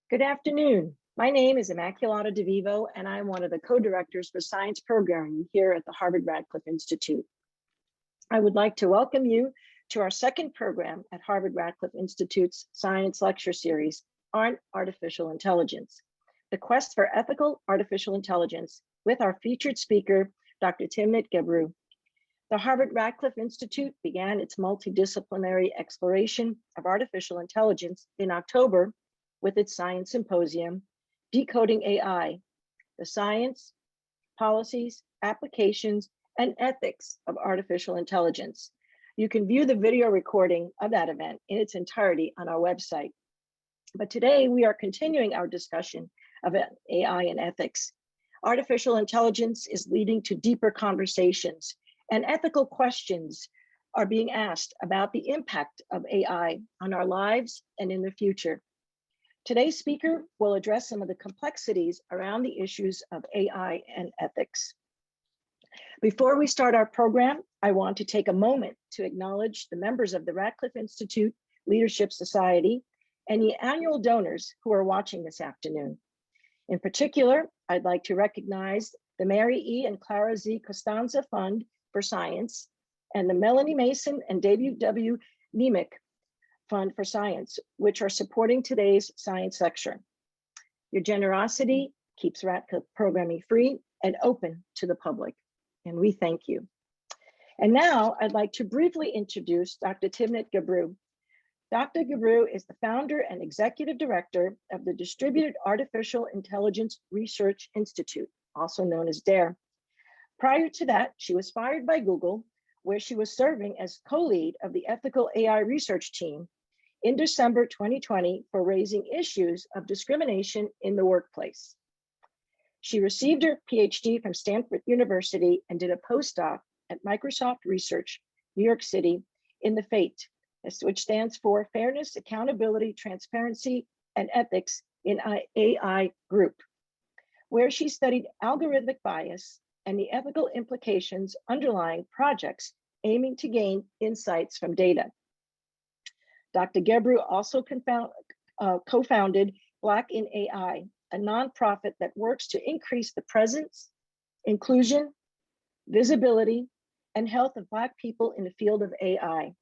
Good afternoon. My name is Immaculata DeVivo, and I'm one of the co-directors for science programming here at the Harvard Radcliffe Institute. I would like to welcome you to our second program at Harvard Radcliffe Institute's science lecture series on artificial intelligence, the quest for ethical artificial intelligence, with our featured speaker, Dr. Timnit Gebru. The Harvard Radcliffe Institute began its multidisciplinary exploration of artificial intelligence in October with its science symposium, Decoding AI, the science, policies, applications, and ethics of artificial intelligence. You can view the video recording of that event in its entirety on our website. But today we are continuing our discussion of AI and ethics. Artificial intelligence is leading to deeper conversations, and ethical questions are being asked about the impact of AI on our lives and in the future. Today's speaker will address some of the complexities around the issues of AI and ethics. Before we start our program, I want to take a moment to acknowledge the members of the Radcliffe Institute Leadership Society and the annual donors who are watching this afternoon. In particular, I'd like to recognize the Mary E. and Clara Z. Costanza Fund for Science and the Melanie Mason and David W. Nemec Fund for Science, which are supporting today's science lecture. Your generosity keeps Radcliffe programming free and open to the public, and we thank you. And now I'd like to briefly introduce Dr. Timnit Gebru. Dr. Gebru is the founder and executive director of the Distributed Artificial Intelligence Research Institute, also known as DAIR. Prior to that, she was fired by Google, where she was serving as co-lead of the ethical AI research team in December 2020 for raising issues of discrimination in the workplace. She received her PhD from Stanford University and did a postdoc at Microsoft Research, New York City, in the FATE, which stands for Fairness, Accountability, Transparency, and Ethics in AI Group, where she studied algorithmic bias and the ethical implications underlying projects aiming to gain insights from data. Dr. Gebru also co-founded Black in AI, a nonprofit that works to increase the presence, inclusion, visibility, and health of Black people in the field of AI.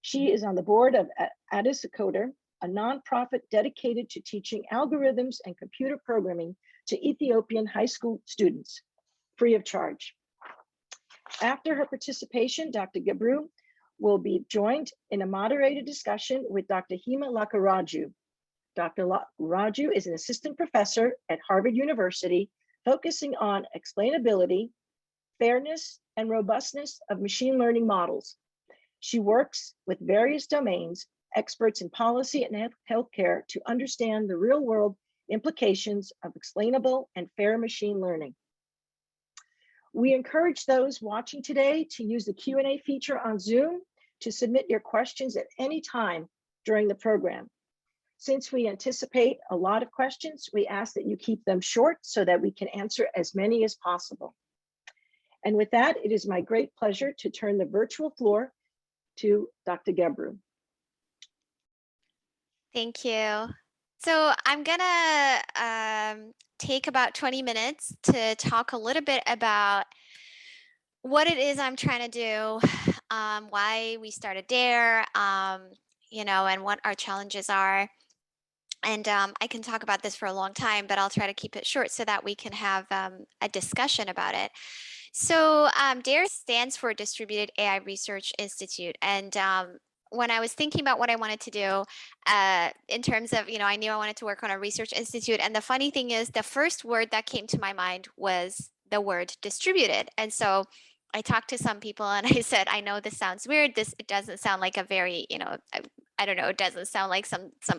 She is on the board of AddisCoder, a nonprofit dedicated to teaching algorithms and computer programming to Ethiopian high school students, free of charge. After her participation, Dr. Gebru will be joined in a moderated discussion with Dr. Hema Lakkaraju. Dr. Lakkaraju is an assistant professor at Harvard University, focusing on explainability, fairness, and robustness of machine learning models. She works with various domains, experts in policy and healthcare to understand the real-world implications of explainable and fair machine learning. We encourage those watching today to use the Q&A feature on Zoom to submit your questions at any time during the program. Since we anticipate a lot of questions, we ask that you keep them short so that we can answer as many as possible. And with that, it is my great pleasure to turn the virtual floor to Dr. Gebru. Thank you. So I'm gonna take about 20 minutes to talk a little bit about what it is I'm trying to do, why we started DAIR, and what our challenges are. And I can talk about this for a long time, but I'll try to keep it short so that we can have a discussion about it. So DAIR stands for Distributed AI Research Institute. And when I was thinking about what I wanted to do in terms of, I knew I wanted to work on a research institute. And the funny thing is, the first word that came to my mind was the word distributed. And so I talked to some people and I said, I know this sounds weird. It doesn't sound like a very, I don't know, it doesn't sound like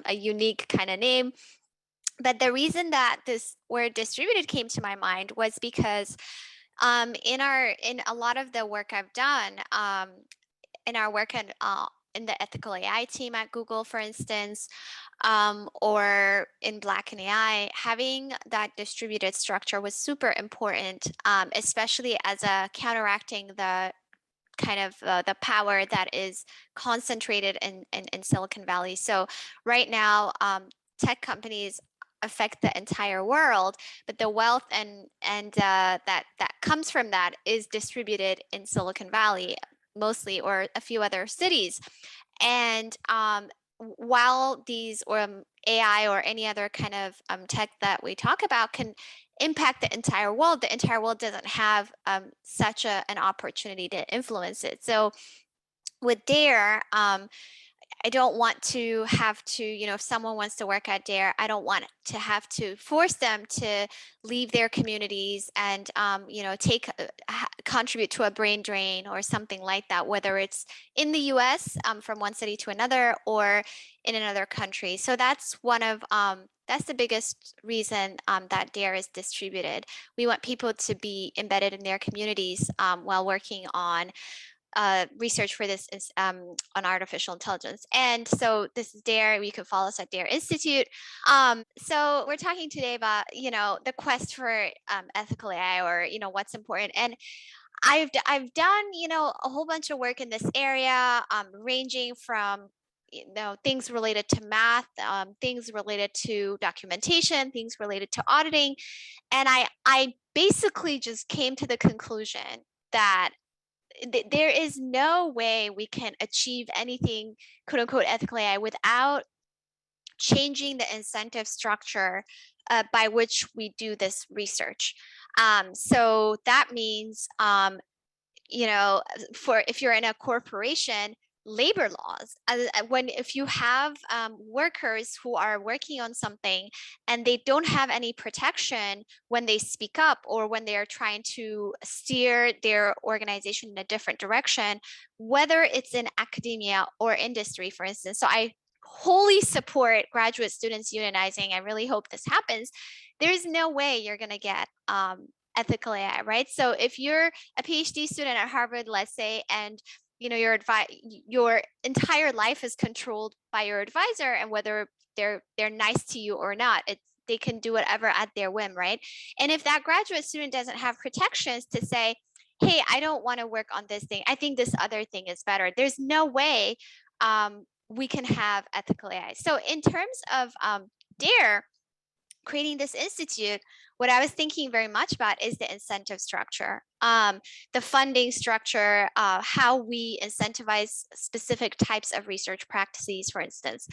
a unique kind of name. But the reason that this word distributed came to my mind was because in a lot of the work I've done, in our work in the ethical AI team at Google, for instance, or in Black in AI, having that distributed structure was super important, especially as a counteracting the kind of the power that is concentrated in Silicon Valley. So right now, tech companies affect the entire world, but the wealth and that comes from that is distributed in Silicon Valley mostly, or a few other cities. And while these AI or any other kind of tech that we talk about can impact the entire world doesn't have such an opportunity to influence it. So with DAIR, I don't want to have to, if someone wants to work at DAIR, I don't want to have to force them to leave their communities and, contribute to a brain drain or something like that, whether it's in the US from one city to another or in another country. So that's that's the biggest reason that DAIR is distributed. We want people to be embedded in their communities while working on research for this is on artificial intelligence. And so this is DAIR. You can follow us at DAIR Institute. So we're talking today about, the quest for ethical AI, or, what's important. And I've done, a whole bunch of work in this area, ranging from, things related to math, things related to documentation, things related to auditing. And I basically just came to the conclusion that there is no way we can achieve anything, quote unquote, ethical AI without changing the incentive structure by which we do this research. So that means, if you're in a corporation, labor laws. If you have workers who are working on something and they don't have any protection when they speak up or when they are trying to steer their organization in a different direction, whether it's in academia or industry, for instance. So I wholly support graduate students unionizing. I really hope this happens. There's no way you're going to get ethical AI, right? So if you're a PhD student at Harvard, let's say, and your entire life is controlled by your advisor, and whether they're nice to you or not, they can do whatever at their whim, right? And if that graduate student doesn't have protections to say, hey, I don't want to work on this thing, I think this other thing is better, there's no way we can have ethical AI. So in terms of DAIR, creating this institute, what I was thinking very much about is the incentive structure, the funding structure, how we incentivize specific types of research practices, for instance.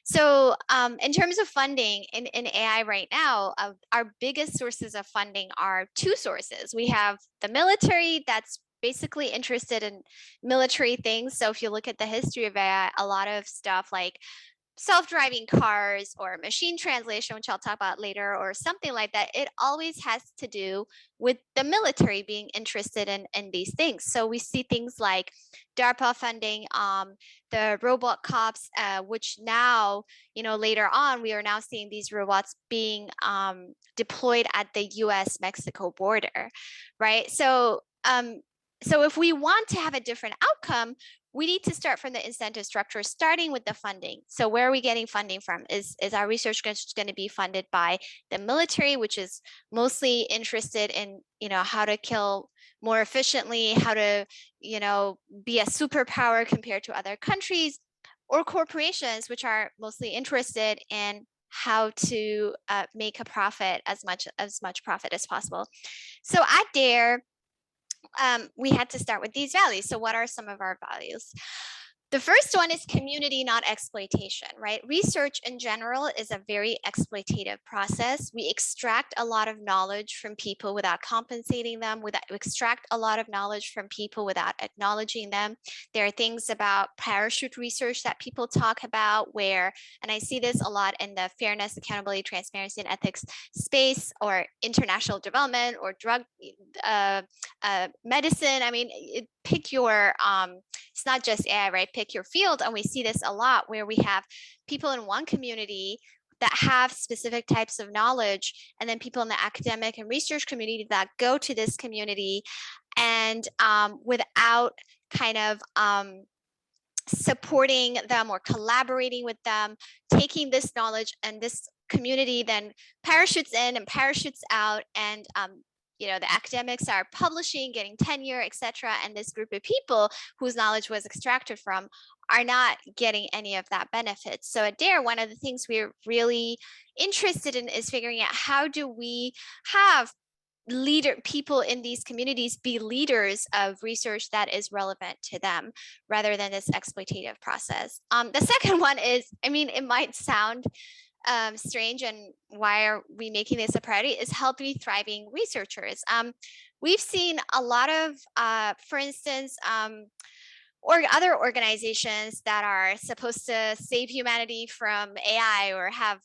So in terms of funding in AI right now, our biggest sources of funding are two sources. We have the military that's basically interested in military things. So if you look at the history of AI, a lot of stuff like self-driving cars or machine translation, which I'll talk about later, or something like that, it always has to do with the military being interested in these things. So we see things like DARPA funding, the robot cops, which now, later on, we are now seeing these robots being deployed at the US-Mexico border, right? So if we want to have a different outcome, we need to start from the incentive structure, starting with the funding. So where are we getting funding from? Is our research going to be funded by the military, which is mostly interested in, how to kill more efficiently, how to, be a superpower compared to other countries, or corporations, which are mostly interested in how to make a profit, as much profit as possible. So at DAIR, we had to start with these values. So what are some of our values? The first one is community, not exploitation, right? Research in general is a very exploitative process. We extract a lot of knowledge from people without compensating them, we extract a lot of knowledge from people without acknowledging them. There are things about parachute research that people talk about where, and I see this a lot in the fairness, accountability, transparency, and ethics space, or international development, or drug medicine. I mean, pick your, it's not just AI, right? Pick your field. And we see this a lot where we have people in one community that have specific types of knowledge, and then people in the academic and research community that go to this community and without kind of supporting them or collaborating with them, taking this knowledge, and this community then parachutes in and parachutes out, and the academics are publishing, getting tenure, etc. And this group of people whose knowledge was extracted from are not getting any of that benefit. So at DAIR, one of the things we're really interested in is figuring out how do we have people in these communities be leaders of research that is relevant to them rather than this exploitative process. The second one is, I mean, it might sound strange, and why are we making this a priority, is healthy, thriving researchers. We've seen a lot of, for instance, or other organizations that are supposed to save humanity from AI or have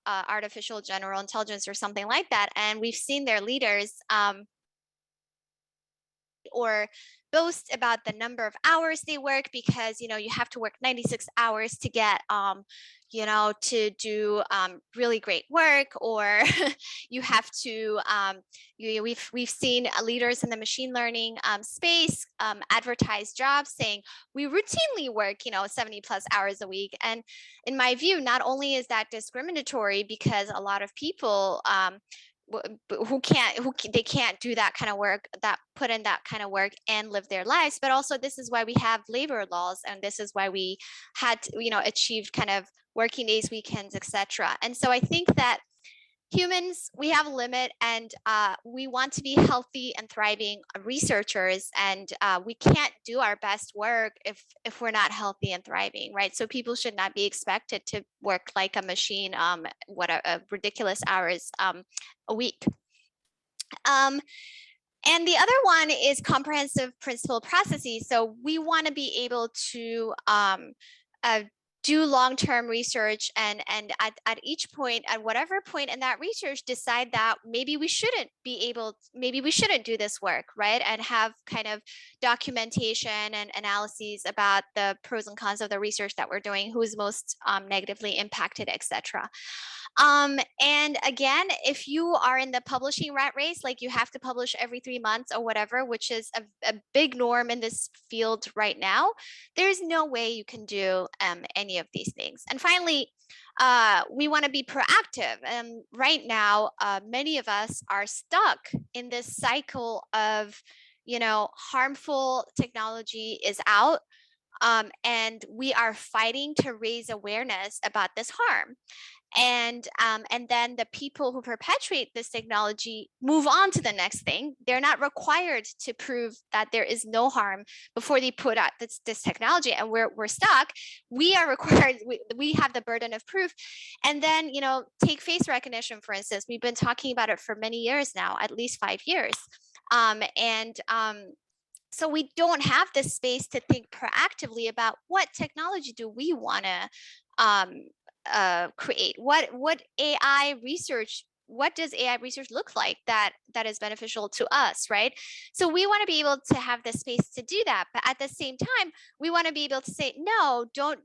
artificial general intelligence or something like that. And we've seen their leaders or boast about the number of hours they work, because you have to work 96 hours to get to do really great work, or you have to we've seen leaders in the machine learning space advertise jobs saying we routinely work 70 plus hours a week. And in my view, not only is that discriminatory, because a lot of people they can't do that kind of work, that put in that kind of work and live their lives, but also this is why we have labor laws, and this is why we had achieved kind of working days, weekends, etc. And so I think that humans, we have a limit, and we want to be healthy and thriving researchers, and we can't do our best work if we're not healthy and thriving, right? So people should not be expected to work like a machine, ridiculous hours a week. And the other one is comprehensive principle processes. So we want to be able to do long-term research, and at each point, at whatever point in that research, decide that maybe we shouldn't do this work, right? And have kind of documentation and analyses about the pros and cons of the research that we're doing, who is most negatively impacted, etc. And again, if you are in the publishing rat race, like you have to publish every 3 months or whatever, which is a big norm in this field right now, there's no way you can do any of these things. And finally, we want to be proactive. And right now, many of us are stuck in this cycle of, harmful technology is out. And we are fighting to raise awareness about this harm. And then the people who perpetuate this technology move on to the next thing. They're not required to prove that there is no harm before they put out this technology, and we're stuck. We are required. We have the burden of proof. And then take face recognition, for instance. We've been talking about it for many years now, at least 5 years, so we don't have the space to think proactively about what technology do we want to create. What AI research? What does AI research look like that is beneficial to us, right? So we want to be able to have the space to do that, but at the same time, we want to be able to say no. Don't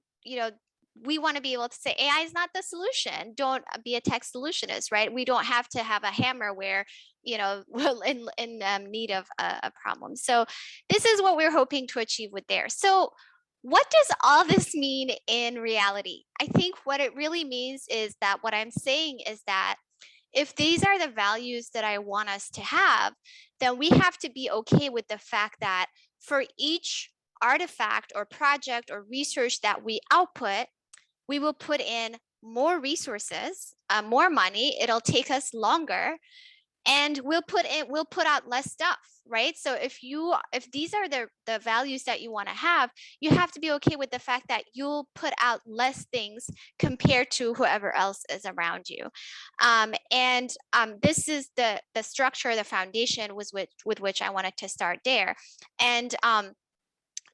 we want to be able to say AI is not the solution. Don't be a tech solutionist, right? We don't have to have a hammer where we're in need of a problem. So this is what we're hoping to achieve with DAIR. So what does all this mean in reality? I think what it really means is that what I'm saying is that if these are the values that I want us to have, then we have to be okay with the fact that for each artifact or project or research that we output, we will put in more resources, more money. It'll take us longer, and we'll put out less stuff, right? So if these are the values that you want to have to be okay with the fact that you'll put out less things compared to whoever else is around you. This is the structure, the foundation with which I wanted to start DAIR. And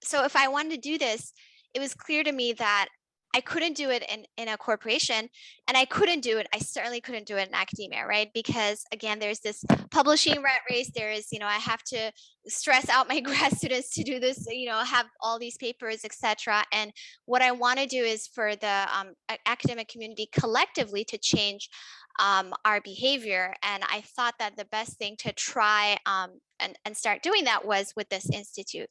so if I wanted to do this, it was clear to me that I couldn't do it in a corporation, and I certainly couldn't do it in academia, right? Because again, there's this publishing rat race. There is, I have to stress out my grad students to do this, have all these papers, etc. And what I want to do is for the academic community collectively to change our behavior. And I thought that the best thing to try and start doing that was with this institute.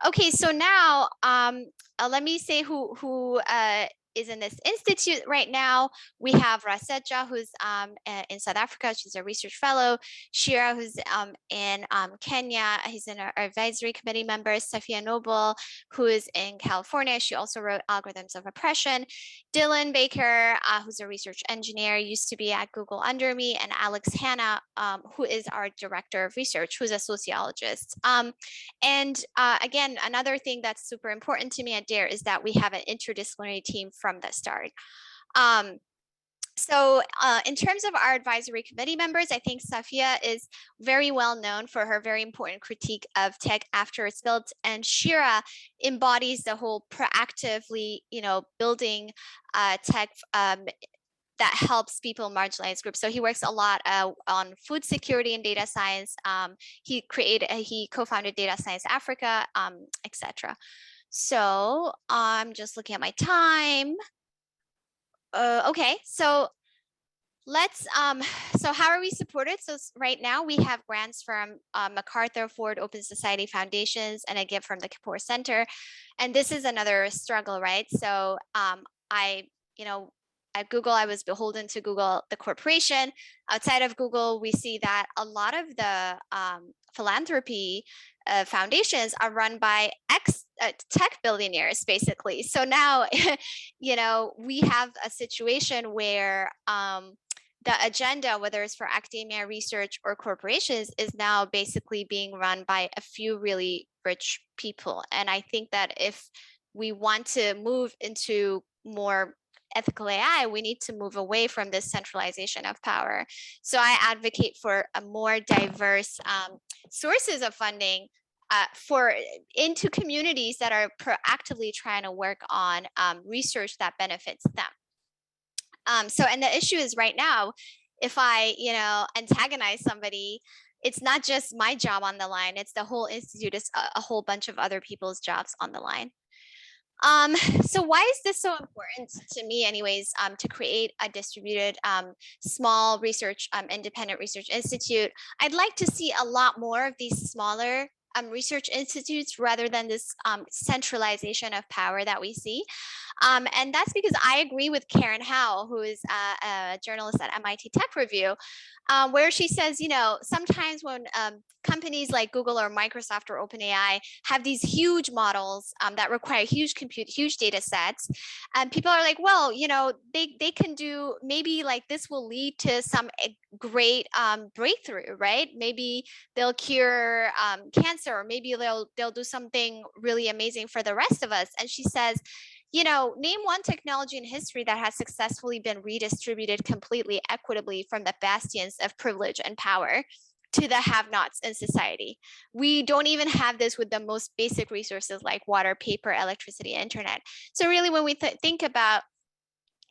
Okay, so now let me say who is in this institute right now. We have Raseja, who's in South Africa. She's a research fellow. Shira, who's in Kenya. He's in our advisory committee member. Safia Noble, who is in California. She also wrote Algorithms of Oppression. Dylan Baker, who's a research engineer, used to be at Google under me, and Alex Hanna, who is our director of research, who's a sociologist. And again, another thing that's super important to me at DAIR is that we have an interdisciplinary team from the start. So in terms of our advisory committee members, I think Safia is very well known for her very important critique of tech after it's built, and Shira embodies the whole proactively, building tech that helps people in marginalized groups. So he works a lot on food security and data science. He co-founded Data Science Africa, etc. So I'm just looking at my time. Okay, so let's, so how are we supported? So right now we have grants from MacArthur, Ford, Open Society Foundations, and a gift from the Kapoor Center. And this is another struggle, right? So at Google, I was beholden to Google, the corporation. Outside of Google, we see that a lot of the philanthropy foundations are run by tech billionaires, basically. So now, we have a situation where the agenda, whether it's for academia, research, or corporations, is now basically being run by a few really rich people. And I think that if we want to move into more ethical AI, we need to move away from this centralization of power. So I advocate for a more diverse sources of funding into communities that are proactively trying to work on research that benefits them. And the issue is right now, if I, antagonize somebody, it's not just my job on the line, it's the whole institute, it's a whole bunch of other people's jobs on the line. So why is this so important to me anyways, to create a distributed, small research, independent research institute? I'd like to see a lot more of these smaller research institutes rather than this centralization of power that we see. And that's because I agree with Karen Howe, who is a journalist at MIT Tech Review, where she says, sometimes when companies like Google or Microsoft or OpenAI have these huge models that require huge compute, huge data sets, and people are like, well, they can do, maybe like this will lead to some great breakthrough, right? Maybe they'll cure cancer, or maybe they'll do something really amazing for the rest of us. And she says, name one technology in history that has successfully been redistributed completely equitably from the bastions of privilege and power to the have-nots in society. We don't even have this with the most basic resources like water, paper, electricity, internet. So really, when we think about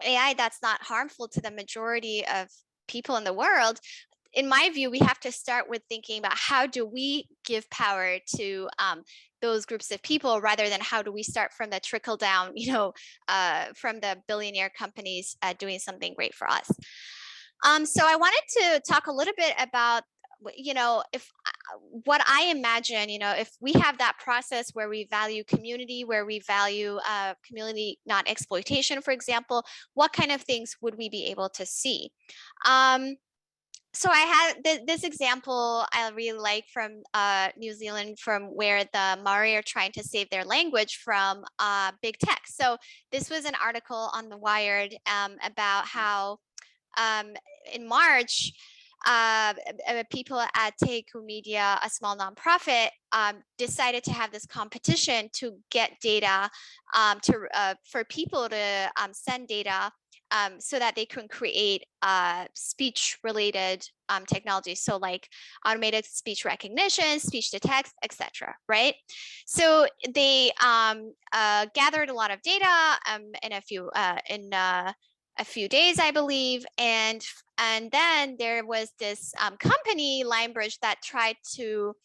AI that's not harmful to the majority of people in the world, in my view, we have to start with thinking about how do we give power to those groups of people, rather than how do we start from the trickle down, from the billionaire companies doing something great for us. So I wanted to talk a little bit about, if what I imagine, if we have that process where we value community, where we value community, not exploitation, for example, what kind of things would we be able to see? So I had this example I really like from New Zealand, from where the Maori are trying to save their language from big tech. So this was an article on the Wired about how in March, people at Te Ku Media, a small nonprofit, decided to have this competition to get data for people to send data so that they can create speech-related technology. So like automated speech recognition, speech to text, etc. Right? So they gathered a lot of data in a few days, I believe, and then there was this company, Linebridge, that tried to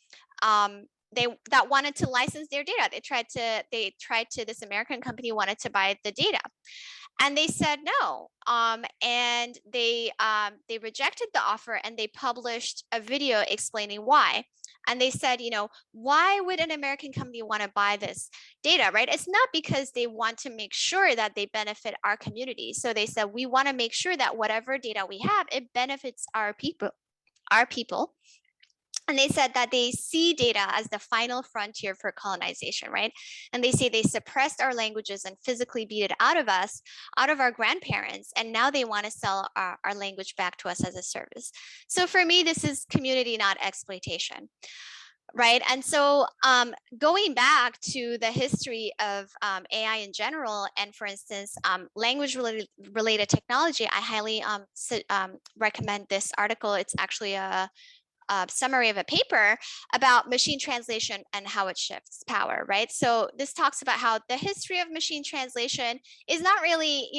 that wanted to license their data. This American company wanted to buy the data. And they said no. And they rejected the offer, and they published a video explaining why. And they said, why would an American company want to buy this data, right? It's not because they want to make sure that they benefit our community. So they said, we want to make sure that whatever data we have, it benefits our people. And they said that they see data as the final frontier for colonization, right? And they say they suppressed our languages and physically beat it out of us, out of our grandparents. And now they want to sell our language back to us as a service. So for me, this is community, not exploitation. Right. And so going back to the history of AI in general, and for instance, language related technology, I highly recommend this article. It's actually a summary of a paper about machine translation and how it shifts power, right? So this talks about how the history of machine translation is not really,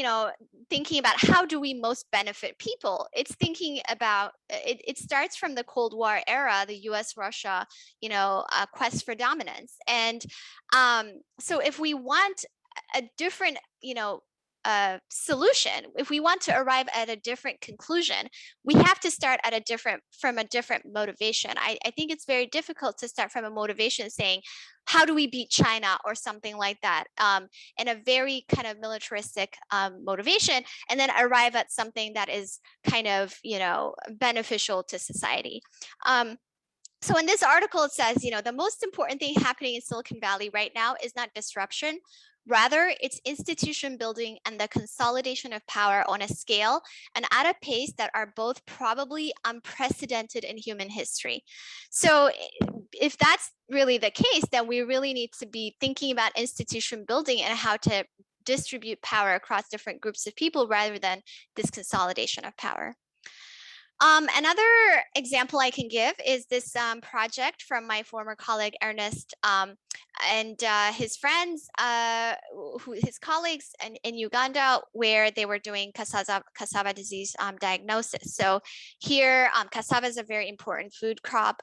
thinking about how do we most benefit people. It's thinking about, it starts from the Cold War era, the US-Russia, quest for dominance. And so if we want a different, solution, if we want to arrive at a different conclusion, we have to start at from a different motivation. I think it's very difficult to start from a motivation saying, how do we beat China or something like that, in a very kind of militaristic motivation, and then arrive at something that is kind of, beneficial to society. So in this article, it says, the most important thing happening in Silicon Valley right now is not disruption. Rather, it's institution building and the consolidation of power on a scale and at a pace that are both probably unprecedented in human history. So if that's really the case, then we really need to be thinking about institution building and how to distribute power across different groups of people rather than this consolidation of power. Another example I can give is this project from my former colleague Ernest and his friends, his colleagues in Uganda, where they were doing cassava disease diagnosis. So here, cassava is a very important food crop,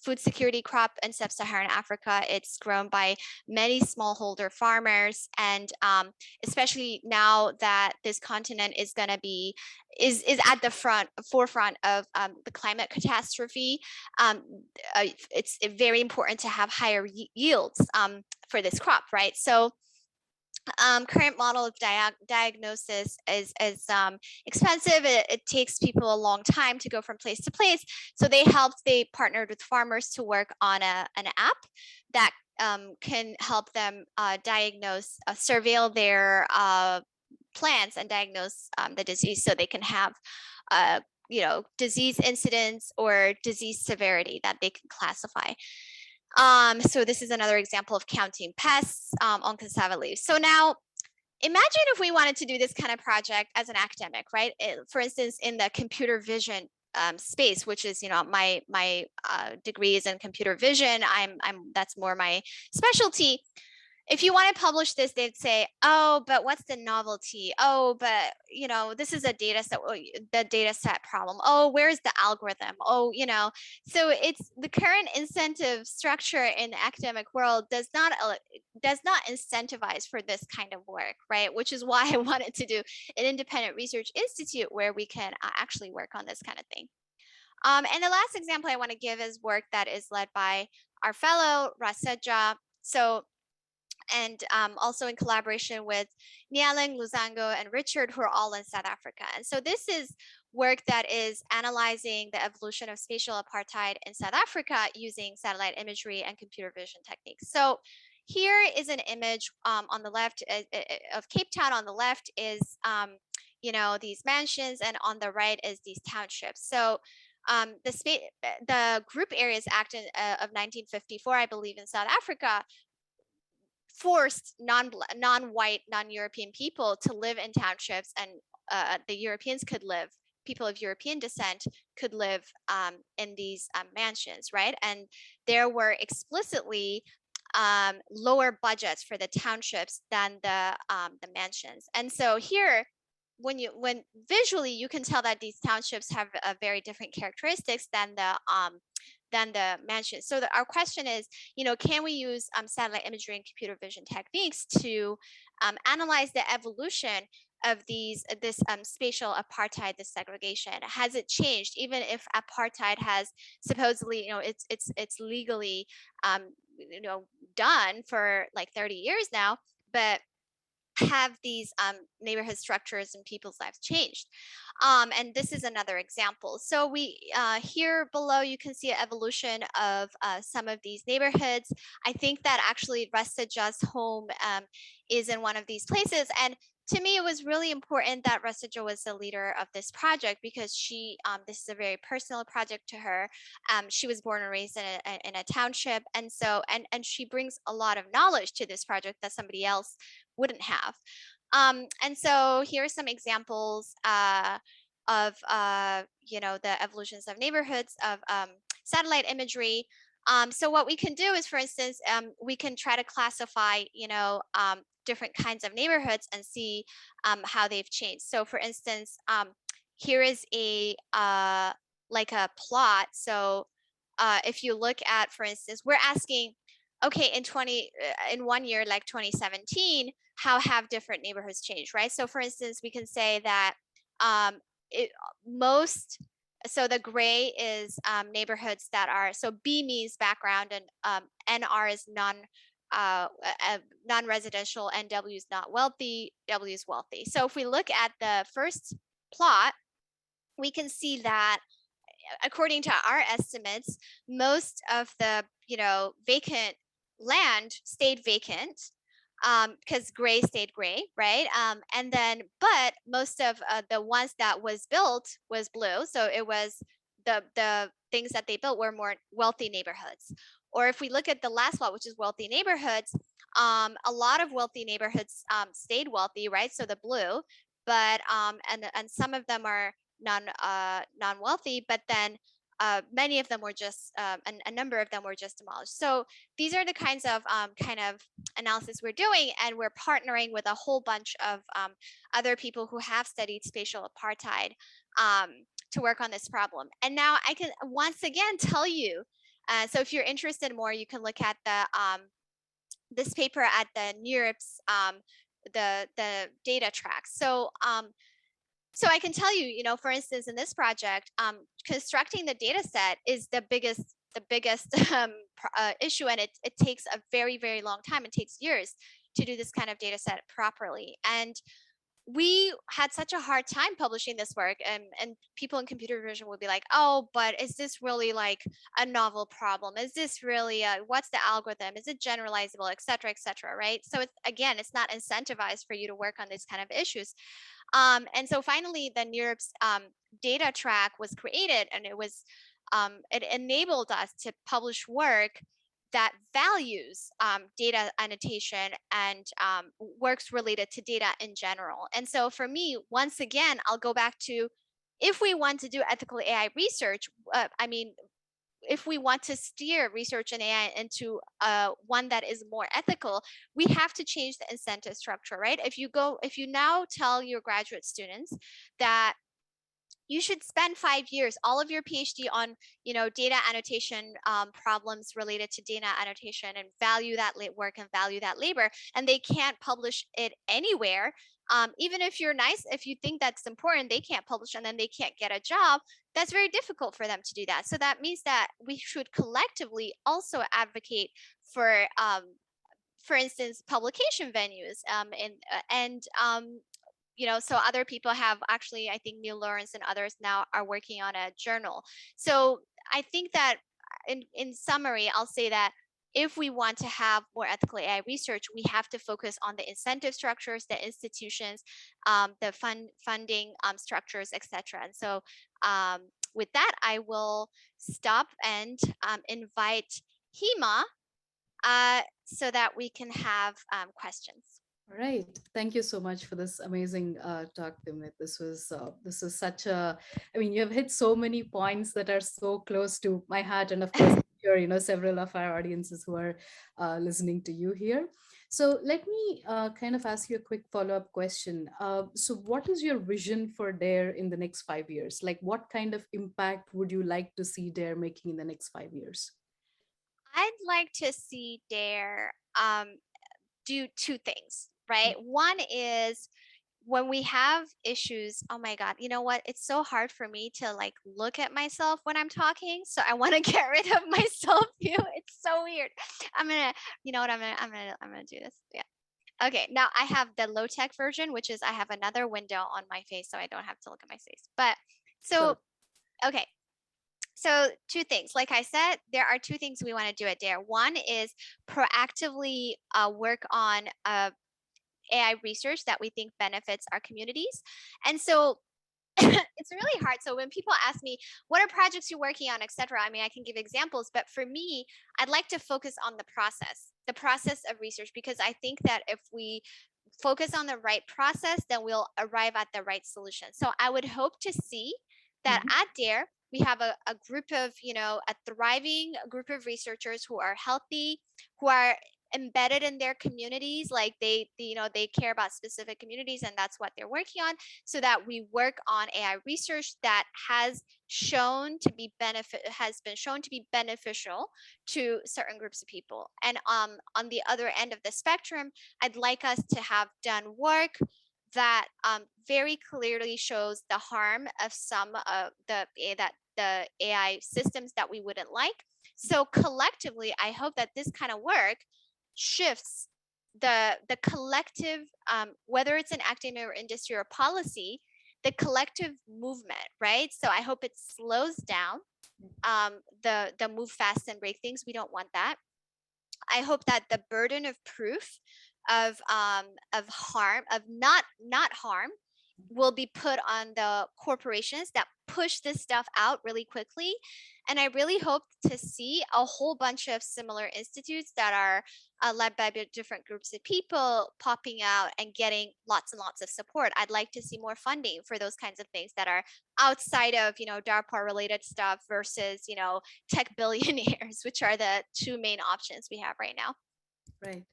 food security crop in sub-Saharan Africa. It's grown by many smallholder farmers, and especially now that this continent is going to be is at the forefront of the climate catastrophe, it's very important to have higher yields for this crop, right? So current model of diagnosis is expensive. It takes people a long time to go from place to place. So they partnered with farmers to work on an app that can help them diagnose, surveil their plants and diagnose the disease, so they can have disease incidence or disease severity that they can classify. So this is another example of counting pests on cassava leaves. So now imagine if we wanted to do this kind of project as an academic, right? For instance, in the computer vision space, which is, my degree is in computer vision. That's more my specialty. If you want to publish this, they'd say, oh, but what's the novelty? Oh, but, this is a data set, the data set problem. Oh, where's the algorithm? Oh, so it's the current incentive structure in the academic world does not incentivize for this kind of work, right? Which is why I wanted to do an independent research institute where we can actually work on this kind of thing. And the last example I want to give is work that is led by our fellow Raseja. And also in collaboration with Nialing, Luzango, and Richard, who are all in South Africa. And so this is work that is analyzing the evolution of spatial apartheid in South Africa using satellite imagery and computer vision techniques. So here is an image on the left of Cape Town. On the left is, these mansions, and on the right is these townships. So the Group Areas Act of 1954, I believe, in South Africa, forced non-white, non-European people to live in townships, and the Europeans could live, people of European descent could live in these mansions, right? And there were explicitly lower budgets for the townships than the mansions. And so here, when visually you can tell that these townships have very different characteristics than the mansion. So our question is, can we use satellite imagery and computer vision techniques to analyze the evolution of this spatial apartheid, this segregation? Has it changed, even if apartheid has supposedly, it's legally done for like 30 years now, but have these neighborhood structures and people's lives changed? And this is another example. So we here below, you can see an evolution of some of these neighborhoods. I think that actually Restaja's home is in one of these places. And to me, it was really important that Restaja was the leader of this project, because she, this is a very personal project to her. She was born and raised in a township. And so, and she brings a lot of knowledge to this project that somebody else wouldn't have. And so here are some examples of the evolutions of neighborhoods, of satellite imagery. So what we can do is, for instance, we can try to classify different kinds of neighborhoods and see how they've changed. So for instance, here is a like a plot. So if you look at, for instance, we're asking, okay, in 1 year, like 2017, how have different neighborhoods changed, right? So for instance, we can say that so the gray is neighborhoods that are, so B means background, and NR is non-residential, and W is not wealthy, W is wealthy. So if we look at the first plot, we can see that according to our estimates, most of the vacant land stayed vacant, because gray stayed gray, right? And then, but most of the ones that was built was blue. So it was the things that they built were more wealthy neighborhoods. Or if we look at the last plot, which is wealthy neighborhoods, a lot of wealthy neighborhoods stayed wealthy, right? So the blue, but and some of them are non-wealthy, but then many of them were just, a number of them were just demolished. So these are the kinds of kind of analysis we're doing, and we're partnering with a whole bunch of other people who have studied spatial apartheid to work on this problem. And now I can once again tell you, so if you're interested more, you can look at this paper at the NERIPS, the data track. So so I can tell you, for instance, in this project, constructing the data set is the biggest issue, and it takes a very, very long time. It takes years to do this kind of data set properly. And we had such a hard time publishing this work, and people in computer vision would be like, oh, but is this really like a novel problem? Is this really what's the algorithm? Is it generalizable, et cetera, right? So it's not incentivized for you to work on these kind of issues. And so finally, the NERIPS data track was created, and it enabled us to publish work that values data annotation and works related to data in general. And so for me, once again, I'll go back to, if we want to do ethical AI research, if we want to steer research in AI into one that is more ethical, we have to change the incentive structure, right? If you now tell your graduate students that you should spend 5 years, all of your PhD on, data annotation problems related to data annotation, and value that work and value that labor, and they can't publish it anywhere. Even if if you think that's important, they can't publish, and then they can't get a job. That's very difficult for them to do that. So that means that we should collectively also advocate for instance, publication venues, so other people have actually, I think Neil Lawrence and others now are working on a journal. So I think that in summary, I'll say that if we want to have more ethical AI research, we have to focus on the incentive structures, the institutions, the funding structures, etc. And so with that, I will stop and invite Hema so that we can have questions. All right. Thank you so much for this amazing talk, Timnit. This was such a, you have hit so many points that are so close to my heart. And of course, sure, several of our audiences who are listening to you here. So let me kind of ask you a quick follow-up question. So what is your vision for DAIR in the next 5 years? Like, what kind of impact would you like to see DAIR making in the next 5 years? I'd like to see DAIR do two things, right? One is when we have issues, oh my God, you know what? It's so hard for me to like look at myself when I'm talking. So I want to get rid of my self view. It's so weird. You know what? I'm gonna do this. Yeah. Okay. Now I have the low tech version, which is I have another window on my face, so I don't have to look at my face. But so, okay. So two things, like I said, there are two things we want to do at DAIR. One is proactively work on AI research that we think benefits our communities. And so it's really hard. So when people ask me, what are projects you're working on, etc., I mean, I can give examples, but for me, I'd like to focus on the process of research, because I think that if we focus on the right process, then we'll arrive at the right solution. So I would hope to see that at DARE, we have a group of, a thriving group of researchers who are healthy, who are embedded in their communities, like they care about specific communities, and that's what they're working on, so that we work on AI research that has been shown to be beneficial to certain groups of people. And on the other end of the spectrum, I'd like us to have done work that very clearly shows the harm of some of the AI systems that we wouldn't like. So collectively, I hope that this kind of work shifts the collective, whether it's in academia or industry or policy, the collective movement, right? So I hope it slows down the move fast and break things. We don't want that. I hope that the burden of proof of harm, of not harm, will be put on the corporations that push this stuff out really quickly. And I really hope to see a whole bunch of similar institutes that are led by different groups of people popping out and getting lots and lots of support. I'd like to see more funding for those kinds of things that are outside of, DARPA related stuff versus, tech billionaires, which are the two main options we have right now. Right.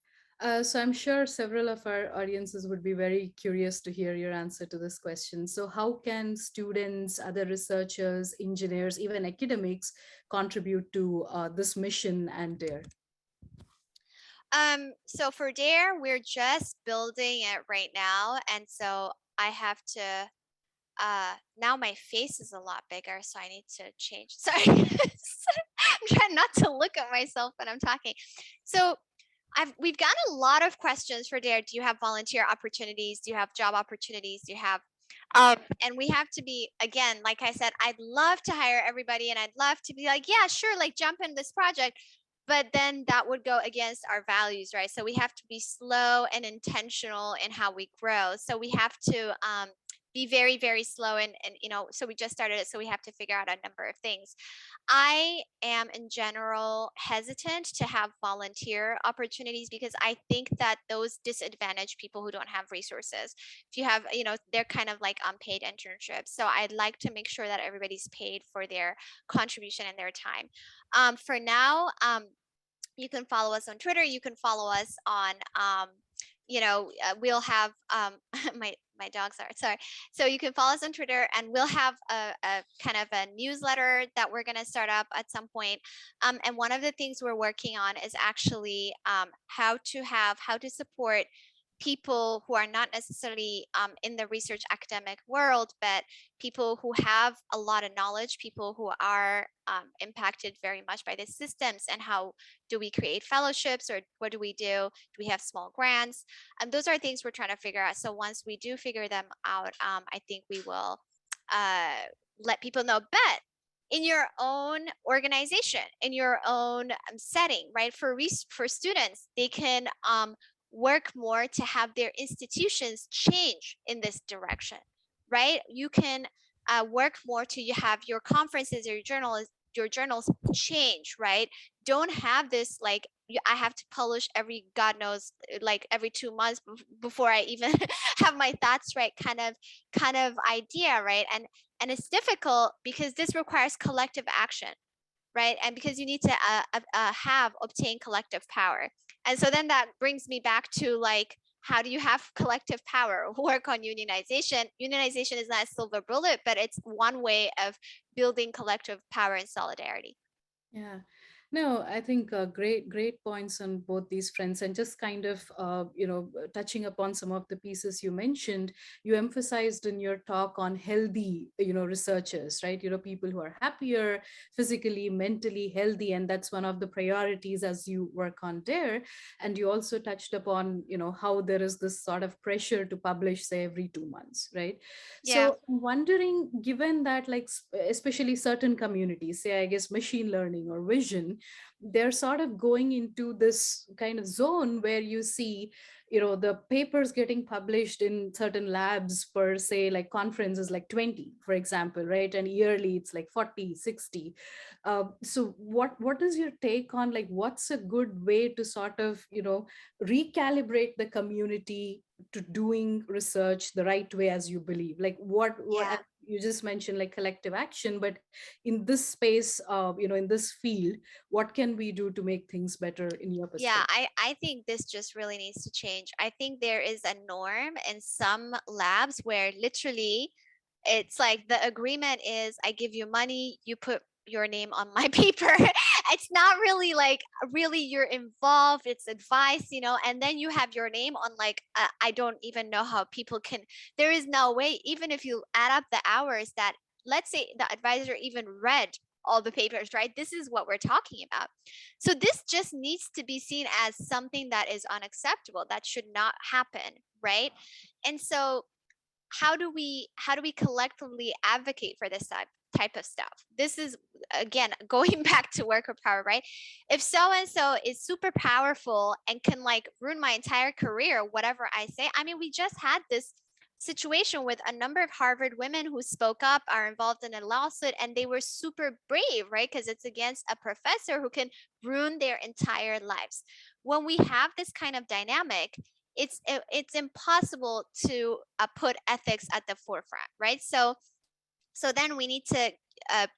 So I'm sure several of our audiences would be very curious to hear your answer to this question. So how can students, other researchers, engineers, even academics contribute to this mission and DARE? So for DARE, we're just building it right now. And so I have to, now my face is a lot bigger, so I need to change. Sorry. I'm trying not to look at myself when I'm talking. So we've gotten a lot of questions for DARE. Do you have volunteer opportunities? Do you have job opportunities? Do you have, and we have to be, again, like I said, I'd love to hire everybody, and I'd love to be like, yeah, sure, like jump in this project. But then that would go against our values, right? So we have to be slow and intentional in how we grow. So we have to be very, very slow. And so we just started it. So we have to figure out a number of things. I am in general hesitant to have volunteer opportunities, because I think that those disadvantage people who don't have resources. If you have, they're kind of like unpaid internships. So I'd like to make sure that everybody's paid for their contribution and their time. For now, you can follow us on Twitter. You can follow us on, we'll have my dogs are sorry. So you can follow us on Twitter, and we'll have a kind of a newsletter that we're going to start up at some point. And one of the things we're working on is actually how to support people who are not necessarily in the research academic world, but people who have a lot of knowledge, people who are impacted very much by the systems. And how do we create fellowships, or what do we do? Do we have small grants? And those are things we're trying to figure out. So once we do figure them out, I think we will let people know. But in your own organization, in your own setting, right? For students, they can work more to have their institutions change in this direction, right? You can work more to have your conferences or your journals change, right? Don't have this like I have to publish every God knows like every 2 months before I even have my thoughts right kind of idea, right? And it's difficult because this requires collective action, right? And because you need to obtain collective power. And so then that brings me back to like, how do you have collective power? Work on unionization. Unionization is not a silver bullet, but it's one way of building collective power and solidarity. Yeah. No, I think great points on both these fronts, and just kind of touching upon some of the pieces you mentioned. You emphasized in your talk on healthy, researchers, right? People who are happier, physically, mentally healthy, and that's one of the priorities as you work on DARE. And you also touched upon, how there is this sort of pressure to publish, say, every 2 months, right? Yeah. So I'm wondering, given that, like, especially certain communities, say, I guess, machine learning or vision, they're sort of going into this kind of zone where you see, the papers getting published in certain labs per say, like, conferences like 20, for example, right? And yearly it's like 40, 60. So what is your take on, like, what's a good way to sort of, recalibrate the community to doing research the right way, as you believe? Like, what Yeah. you just mentioned, like, collective action, but in this space, in this field, what can we do to make things better in your Yeah, perspective? I think this just really needs to change. I think there is a norm in some labs where literally it's like the agreement is I give you money, you put your name on my paper. It's not really like really you're involved, it's advice, and then you have your name on like I don't even know how people can, there is no way, even if you add up the hours that let's say the advisor even read all the papers, right? This is what we're talking about. So this just needs to be seen as something that is unacceptable. That should not happen, right? And so how do we collectively advocate for this type of stuff? This is again going back to worker power, right? If so and so is super powerful and can like ruin my entire career, whatever I say. I mean, we just had this situation with a number of Harvard women who spoke up, are involved in a lawsuit, and they were super brave, right? Because it's against a professor who can ruin their entire lives. When we have this kind of dynamic, it's impossible to put ethics at the forefront, right? So then we need to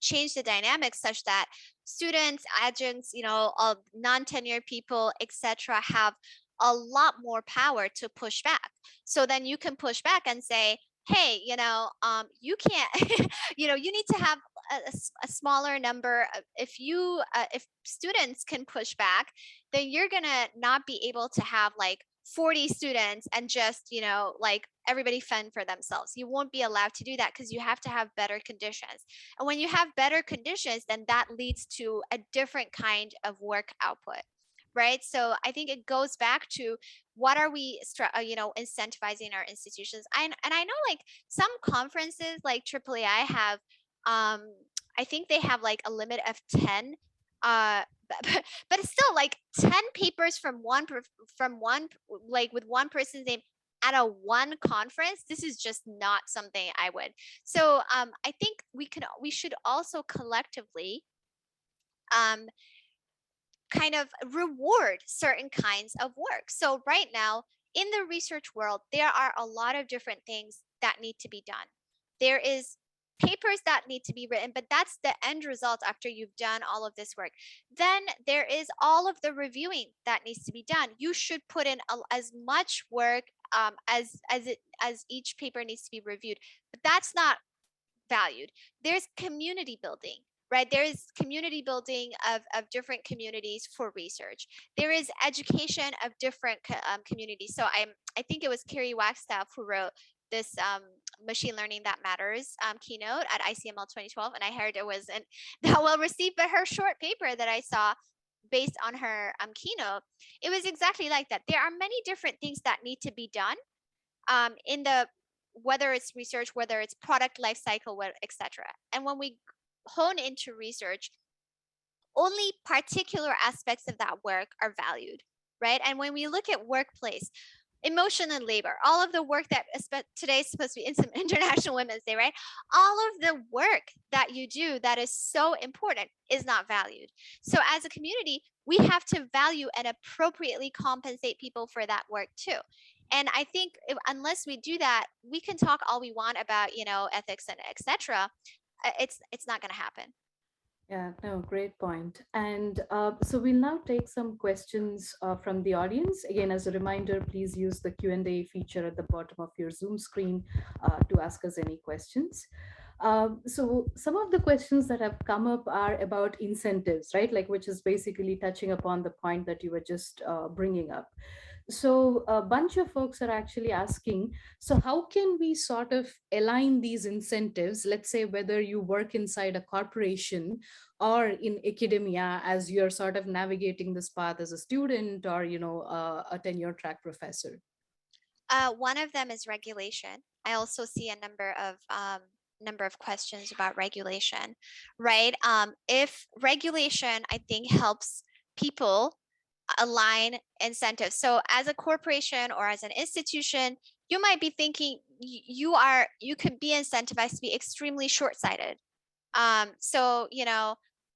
change the dynamics such that students, adjuncts, all non-tenured people, etc., have a lot more power to push back. So then you can push back and say, hey, you can't, you need to have a smaller number. If students can push back, then you're gonna not be able to have like 40 students and just like everybody fend for themselves. You won't be allowed to do that because you have to have better conditions. And when you have better conditions, then that leads to a different kind of work output, right? So I think it goes back to what are we incentivizing our institutions. And I know like some conferences like AAAI have I think they have like a limit of 10, but it's still like 10 papers from one like with one person's name at a one conference. This is just not something I would. So I think we should also collectively um kind of reward certain kinds of work. So right now in the research world, there are a lot of different things that need to be done. There is papers that need to be written, but that's the end result after you've done all of this work. Then there is all of the reviewing that needs to be done. You should put in as much work as each paper needs to be reviewed, but that's not valued. There's community building, right? There is community building of different communities for research. There is education of different communities. So I think it was Carrie Wagstaff who wrote this machine learning that matters keynote at ICML 2012, and I heard it wasn't that well received, but her short paper that I saw based on her keynote, it was exactly like that. There are many different things that need to be done in the, whether it's research, whether it's product life cycle, etc. And when we hone into research, only particular aspects of that work are valued, right? And when we look at workplace, emotion and labor, all of the work that today is supposed to be International Women's Day, right? All of the work that you do that is so important is not valued. So as a community, we have to value and appropriately compensate people for that work too. And I think unless we do that, we can talk all we want about, ethics and etc. It's not going to happen. Yeah, no, great point. And so we'll now take some questions from the audience. Again, as a reminder, please use the Q&A feature at the bottom of your Zoom screen to ask us any questions. So some of the questions that have come up are about incentives, right? Like, which is basically touching upon the point that you were just bringing up. So a bunch of folks are actually asking, so how can we sort of align these incentives? Let's say whether you work inside a corporation or in academia, as you're sort of navigating this path as a student, or a tenure track professor. One of them is regulation. I also see a number of questions about regulation, right? If regulation, I think, helps people align incentives. So as a corporation or as an institution, you might be thinking you could be incentivized to be extremely short-sighted. So,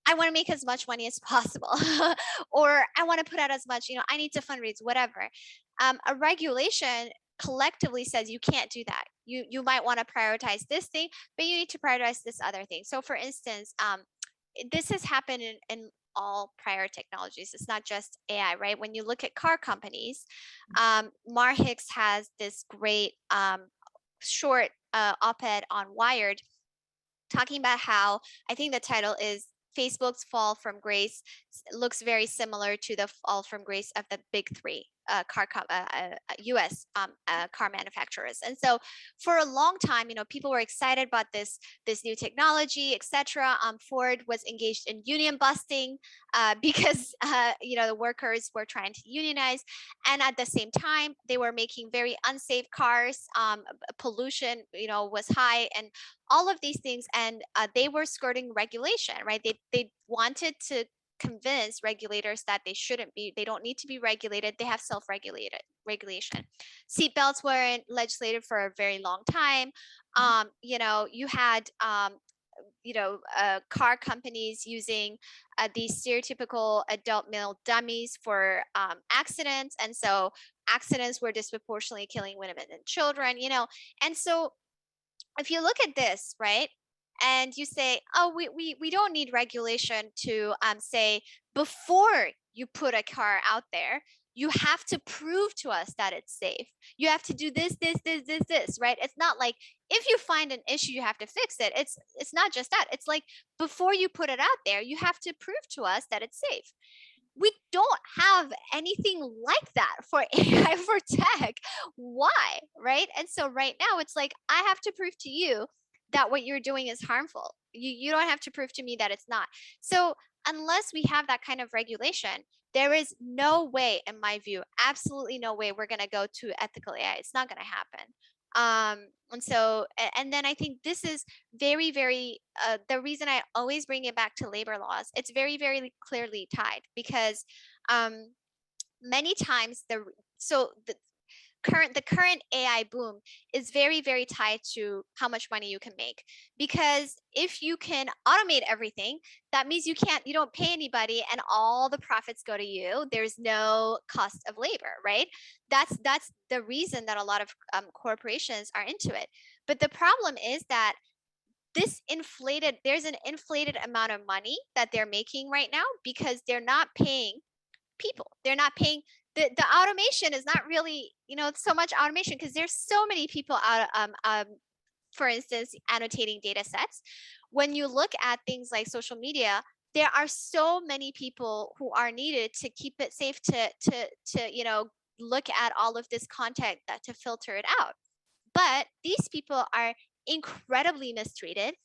I want to make as much money as possible, or I want to put out as much, I need to fundraise, whatever. A regulation collectively says you can't do that. You might want to prioritize this thing, but you need to prioritize this other thing. So for instance, this has happened in all prior technologies. It's not just AI, right? When you look at car companies, Mar Hicks has this great short op-ed on Wired talking about how, I think the title is Facebook's fall from grace looks very similar to the fall from grace of the big three US car manufacturers. And so for a long time, people were excited about this new technology, etc. Ford was engaged in union busting because the workers were trying to unionize, and at the same time they were making very unsafe cars. Pollution was high, and all of these things, and they were skirting regulation, right? They wanted to convince regulators that they don't need to be regulated. They have regulation. Seatbelts weren't legislated for a very long time. You had car companies using these stereotypical adult male dummies for accidents, and so accidents were disproportionately killing women and children. And so if you look at this, right, and you say, oh, we don't need regulation to say, before you put a car out there, you have to prove to us that it's safe. You have to do this, right? It's not like if you find an issue, you have to fix it. It's not just that. It's like before you put it out there, you have to prove to us that it's safe. We don't have anything like that for AI, for tech. Why, right? And so right now it's like, I have to prove to you that what you're doing is harmful. You don't have to prove to me that it's not. So unless we have that kind of regulation, there is no way, in my view, absolutely no way we're going to go to ethical AI. It's not going to happen. And then I think this is very, very, the reason I always bring it back to labor laws, it's very, very clearly tied, because many times the current AI boom is very, very tied to how much money you can make. Because if you can automate everything, that means you don't pay anybody and all the profits go to you. There's no cost of labor, right? That's the reason that a lot of corporations are into it. But the problem is that there's an inflated amount of money that they're making right now because they're not paying people. They're not paying the automation is not really, so much automation because there's so many people out, for instance, annotating data sets. When you look at things like social media, there are so many people who are needed to keep it safe, to look at all of this content, to filter it out. But these people are incredibly mistreated,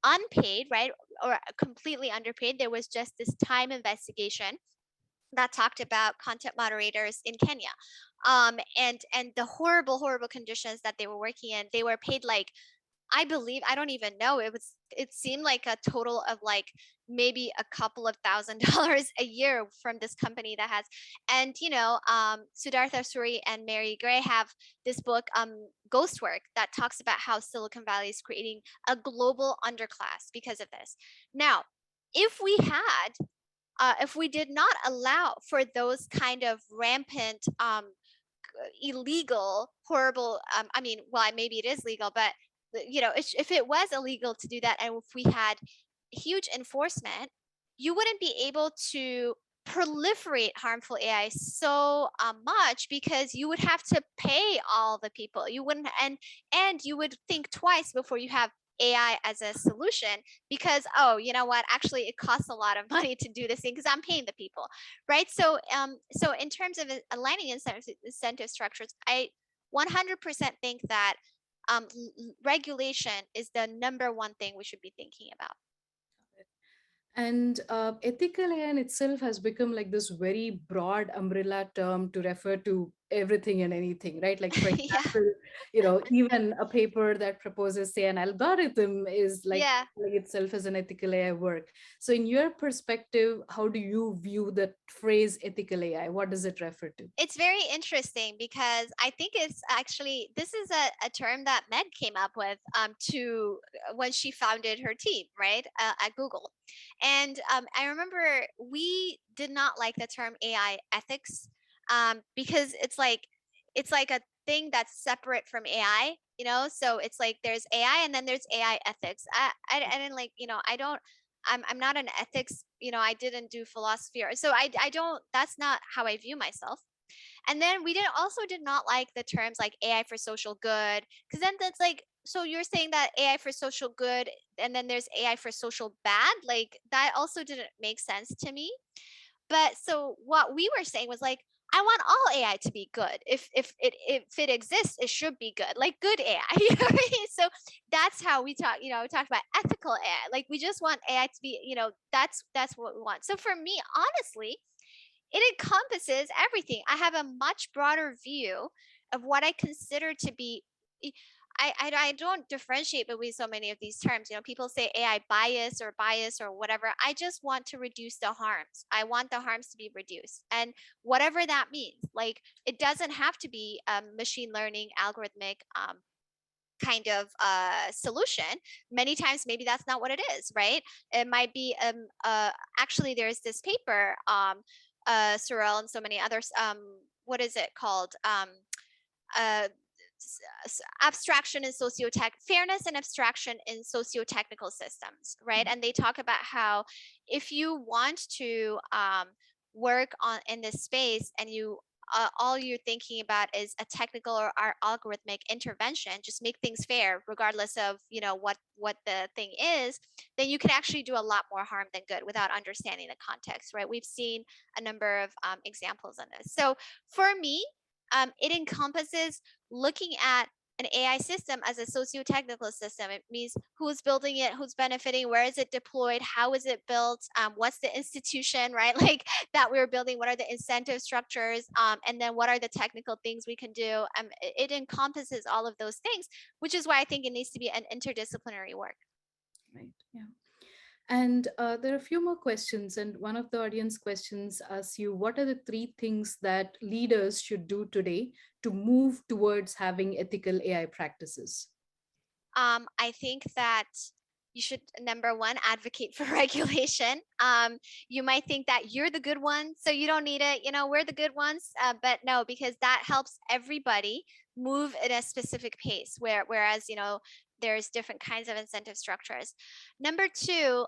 unpaid, right, or completely underpaid. There was just this Time investigation that talked about content moderators in Kenya, and the horrible conditions that they were working in. They were paid like, I believe, I don't even know, it seemed like a total of like maybe a couple of $1,000s a year from this company that has. And Siddhartha Suri and Mary Gray have this book, Ghost Work, that talks about how Silicon Valley is creating a global underclass because of this. Now, if we did not allow for those kind of rampant, illegal, horrible, maybe it is legal, but if it was illegal to do that, and if we had huge enforcement, you wouldn't be able to proliferate harmful AI so much, because you would have to pay all the people. You wouldn't, and you would think twice before you have AI as a solution because, oh, you know what, actually it costs a lot of money to do this thing because I'm paying the people, right? So so in terms of aligning incentive structures, I 100% think that regulation is the #1 thing we should be thinking about. And ethical AI in itself has become like this very broad umbrella term to refer to everything and anything, right? Like, for Yeah. example, you know, even a paper that proposes, say, an algorithm is like Yeah. itself as an ethical AI work. So in your perspective, how do you view the phrase ethical AI? What does it refer to? It's very interesting because I think it's actually, this is a term that Meg came up with to when she founded her team, right, at Google. And I remember we did not like the term AI ethics because it's like a thing that's separate from AI, you know? So it's like there's AI and then there's AI ethics. I didn't like, you know, I'm not an ethics, you know, I didn't do philosophy, or so I don't, that's not how I view myself. And then we did not like the terms like AI for social good, because then that's like, so you're saying that AI for social good and then there's AI for social bad? Like that also didn't make sense to me. But so what we were saying was like, I want all AI to be good. If it exists, it should be good, like good AI. You know what I mean? So that's how we talk. You know, we talked about ethical AI. Like we just want AI to be. You know, that's what we want. So for me, honestly, it encompasses everything. I have a much broader view of what I consider to be. I don't differentiate between so many of these terms. You know, people say AI bias or whatever. I just want to reduce the harms. I want the harms to be reduced, and whatever that means. Like it doesn't have to be machine learning, algorithmic kind of solution. Many times maybe that's not what it is, right? It might be actually there's this paper Sorel and so many others, what is it called, uh, abstraction in fairness and abstraction in socio-technical systems, right? And they talk about how if you want to work on in this space and you all you're thinking about is a technical or algorithmic intervention, just make things fair regardless of, you know, what the thing is, then you can actually do a lot more harm than good without understanding the context, right? We've seen a number of examples on this. So for me, it encompasses looking at an AI system as a socio-technical system. It means who's building it, who's benefiting, where is it deployed, how is it built, what's the institution, right? Like that we're building, what are the incentive structures, and then what are the technical things we can do. It encompasses all of those things, which is why I think it needs to be an interdisciplinary work. Right. Yeah. And there are a few more questions. And one of the audience questions asks you, what are the 3 things that leaders should do today to move towards having ethical AI practices? I think that you should, #1, advocate for regulation. You might think that you're the good one, so you don't need it. You know, we're the good ones, but no, because that helps everybody move at a specific pace. Whereas, you know, there's different kinds of incentive structures. #2,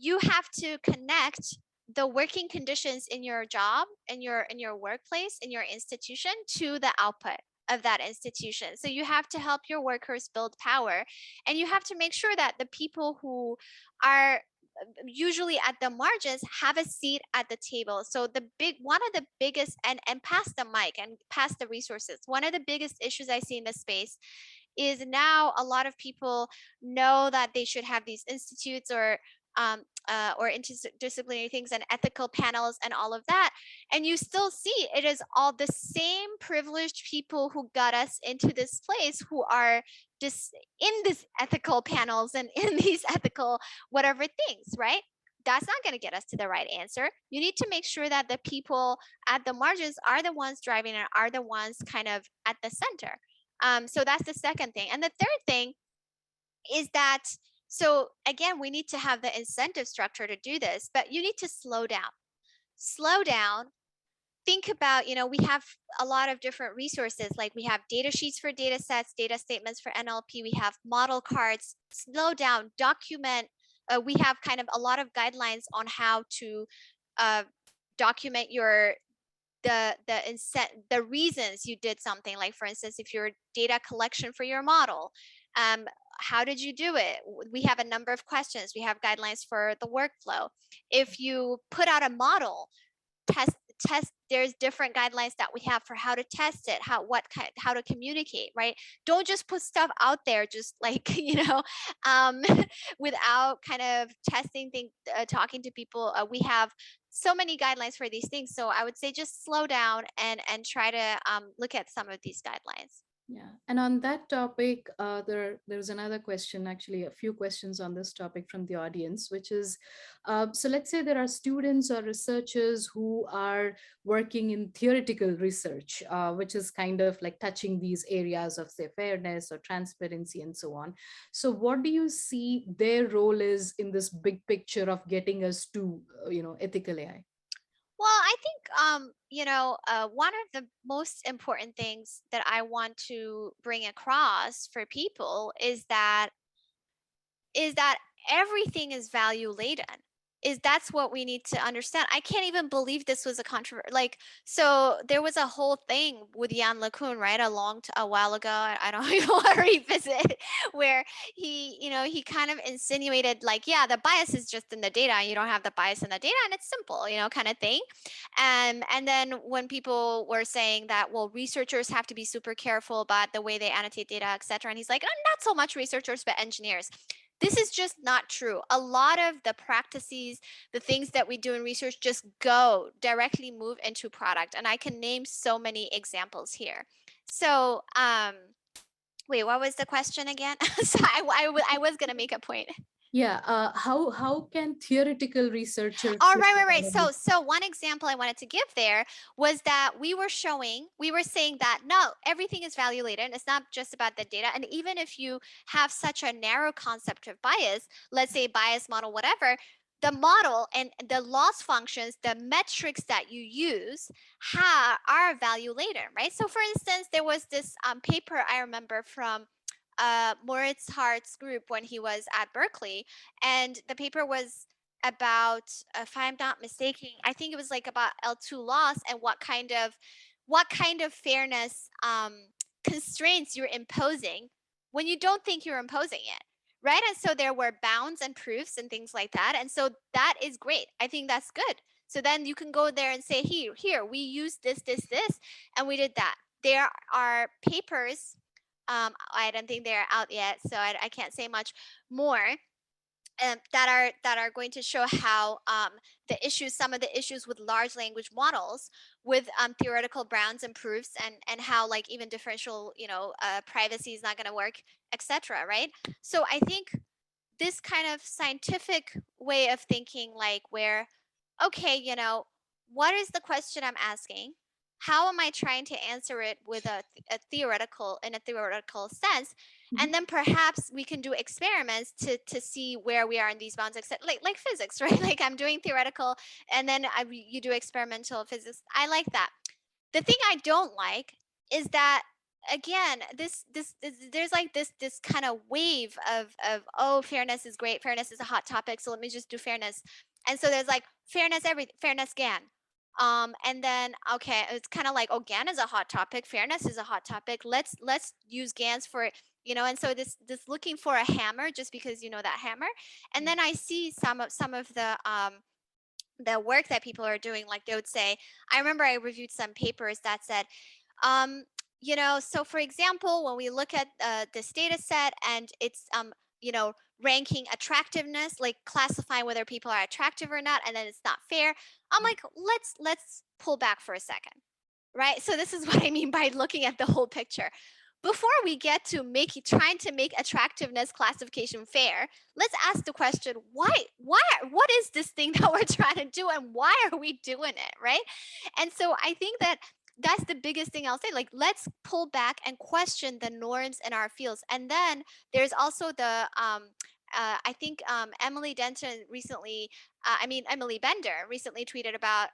you have to connect the working conditions in your job, in your workplace, in your institution to the output of that institution. So you have to help your workers build power, and you have to make sure that the people who are usually at the margins have a seat at the table. So one of the biggest, and pass the mic and pass the resources, one of the biggest issues I see in the space is now a lot of people know that they should have these institutes or interdisciplinary things and ethical panels and all of that. And you still see it is all the same privileged people who got us into this place who are just in these ethical panels and in these ethical whatever things, right? That's not going to get us to the right answer. You need to make sure that the people at the margins are the ones driving and are the ones kind of at the center. So that's the second thing. And the third thing is that, so again, we need to have the incentive structure to do this, but you need to slow down. Slow down. Think about, you know, we have a lot of different resources, like we have data sheets for data sets, data statements for NLP, we have model cards. Slow down, document. We have kind of a lot of guidelines on how to document the reasons you did something. Like for instance, if your data collection for your model, how did you do it? We have a number of questions. We have guidelines for the workflow. If you put out a model, test, there's different guidelines that we have for how to test it, how to communicate, right? Don't just put stuff out there just like, without kind of testing things, talking to people. We have so many guidelines for these things. So I would say just slow down and try to look at some of these guidelines. Yeah, and on that topic, there's another question, actually a few questions on this topic from the audience, which is, so let's say there are students or researchers who are working in theoretical research, which is kind of like touching these areas of, say, fairness or transparency and so on. So what do you see their role is in this big picture of getting us to, ethical AI? Well, I think, one of the most important things that I want to bring across for people is that everything is value laden. That's what we need to understand. I can't even believe this was a controversy. So there was a whole thing with Jan LeCun, right? A while ago. I don't even want to revisit, where he kind of insinuated yeah, the bias is just in the data. You don't have the bias in the data, and it's simple, kind of thing. And then when people were saying that, well, researchers have to be super careful about the way they annotate data, etc., and he's like, not so much researchers, but engineers. This is just not true. A lot of the practices, the things that we do in research just directly move into product. And I can name so many examples here. So, wait, what was the question again? So I was going to make a point. Yeah, how can theoretical researchers? Oh, right. So one example I wanted to give there was that we were saying that no, everything is value laden. It's not just about the data. And even if you have such a narrow concept of bias, let's say bias model, whatever, the model and the loss functions, the metrics that you use are value laden, right? So for instance, there was this paper I remember from Moritz Hart's group when he was at Berkeley, and the paper was about, if I'm not mistaken, I think it was about L2 loss and what kind of fairness constraints you're imposing when you don't think you're imposing it, right? And so there were bounds and proofs and things like that, and so that is great. I think that's good. So then you can go there and say, here, we used this, and we did that. There are papers. I don't think they're out yet, so I can't say much more. That are going to show how some of the issues with large language models, with theoretical bounds and proofs, and how even differential privacy is not going to work, etc. Right? So I think this kind of scientific way of thinking, where, okay, what is the question I'm asking? How am I trying to answer it with in a theoretical sense? Mm-hmm. And then perhaps we can do experiments to see where we are in these bounds, like physics, right? I'm doing theoretical, and then you do experimental physics. I like that. The thing I don't like is that, again, there's this kind of wave of oh, fairness is great, fairness is a hot topic, so let me just do fairness. And so there's fairness GAN. And then, okay, it's kind of GAN is a hot topic, fairness is a hot topic. Let's use GANs for, and so this looking for a hammer just because that hammer. And then I see some of the work that people are doing, they would say, I remember I reviewed some papers that said, so for example, when we look at this data set and it's, ranking attractiveness, classifying whether people are attractive or not, and then it's not fair. I'm like, let's pull back for a second, right? So this is what I mean by looking at the whole picture. Before we get to trying to make attractiveness classification fair, let's ask the question, what is this thing that we're trying to do, and why are we doing it, right? And so I think that's the biggest thing I'll say. Let's pull back and question the norms in our fields. And then there's also the I think Emily Bender recently tweeted about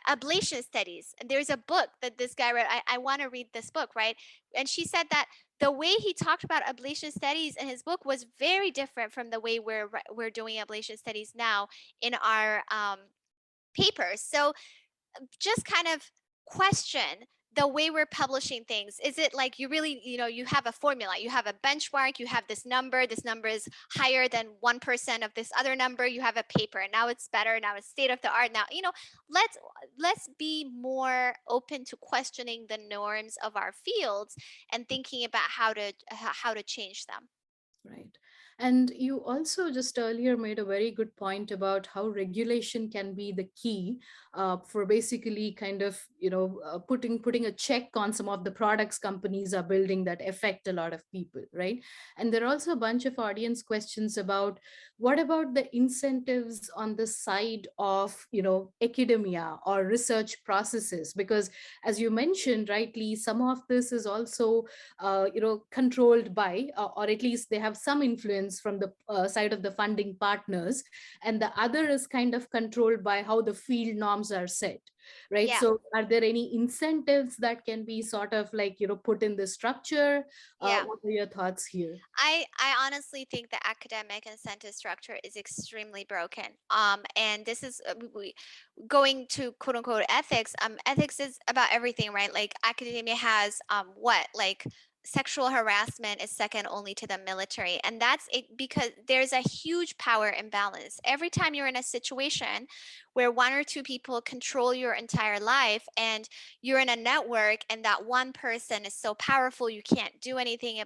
ablation studies. And there's a book that this guy wrote. I want to read this book, right? And she said that the way he talked about ablation studies in his book was very different from the way we're doing ablation studies now in our papers. So just kind of question the way we're publishing things. Is it like you really, you have a formula, you have a benchmark, you have this number is higher than 1% of this other number, you have a paper, and now it's better, now it's state of the art. Now, let's be more open to questioning the norms of our fields and thinking about how to change them. Right. And you also just earlier made a very good point about how regulation can be the key for basically kind of, putting a check on some of the products companies are building that affect a lot of people, right? And there are also a bunch of audience questions about what about the incentives on the side of, academia or research processes? Because as you mentioned rightly, some of this is also, controlled by, or at least they have some influence from the side of the funding partners, and the other is kind of controlled by how the field norms are set, right? Yeah. So are there any incentives that can be sort of like, put in the structure? Yeah. What are your thoughts here? I honestly think the academic incentive structure is extremely broken. And this is going to quote unquote ethics. Ethics is about everything, right? Like academia has like sexual harassment is second only to the military, and that's it because there's a huge power imbalance. Every time you're in a situation where one or two people control your entire life, and you're in a network, and that one person is so powerful you can't do anything,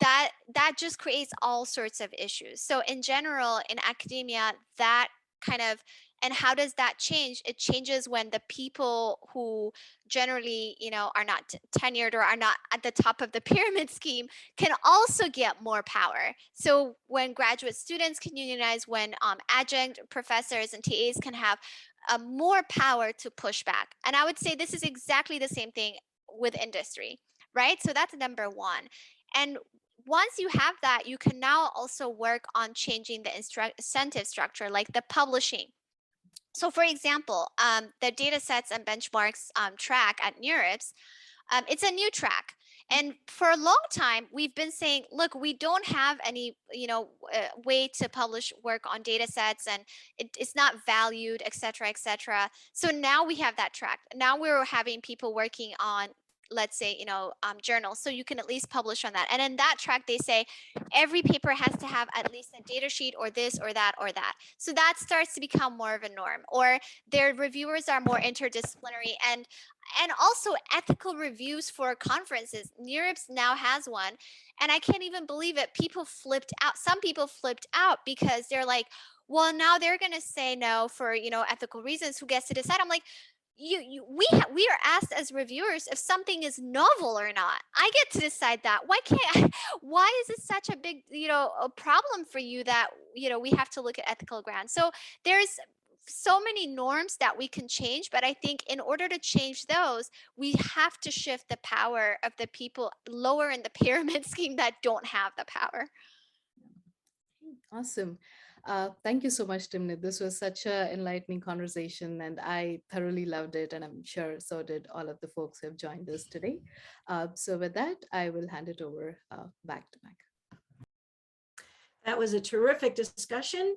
that just creates all sorts of issues. So in general, in academia, that kind of, and how does that change? It changes when the people who generally, are not tenured or are not at the top of the pyramid scheme can also get more power. So when graduate students can unionize, when adjunct professors and TAs can have more power to push back. And I would say this is exactly the same thing with industry, right? So that's number one. And once you have that, you can now also work on changing the incentive structure, like the publishing. So for example, the data sets and benchmarks track at NeurIPS, it's a new track. And for a long time, we've been saying, look, we don't have any, way to publish work on data sets, and it's not valued, et cetera, et cetera. So now we have that track. Now we're having people working on, let's say, journals, so you can at least publish on that. And in that track, they say every paper has to have at least a data sheet or this or that or that. So that starts to become more of a norm. Or their reviewers are more interdisciplinary, and also ethical reviews for conferences. NeurIPS now has one, and I can't even believe it. People flipped out. Some people flipped out because they're like, well, now they're going to say no for, ethical reasons. Who gets to decide? I'm like, we are asked as reviewers if something is novel or not. I get to decide that. Why is it such a big, a problem for you that, we have to look at ethical grounds? So there's so many norms that we can change, but I think in order to change those, we have to shift the power of the people lower in the pyramid scheme that don't have the power. Awesome. Thank you so much, Timnit. This was such an enlightening conversation, and I thoroughly loved it, and I'm sure so did all of the folks who have joined us today. So with that, I will hand it over back to Mac. That was a terrific discussion.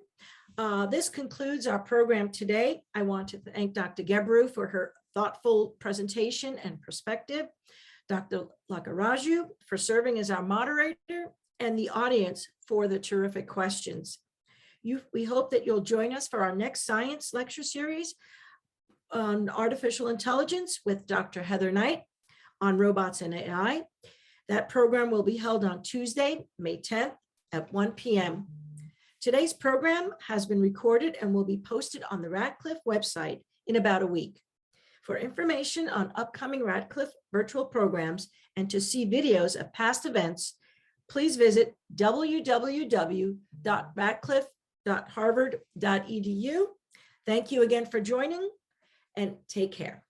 This concludes our program today. I want to thank Dr. Gebru for her thoughtful presentation and perspective, Dr. Lakaraju for serving as our moderator, and the audience for the terrific questions. We hope that you'll join us for our next science lecture series on artificial intelligence with Dr. Heather Knight on robots and AI. That program will be held on Tuesday, May 10th at 1 p.m. Today's program has been recorded and will be posted on the Radcliffe website in about a week. For information on upcoming Radcliffe virtual programs and to see videos of past events, please visit www.radcliffe.harvard.edu. Thank you again for joining, and take care.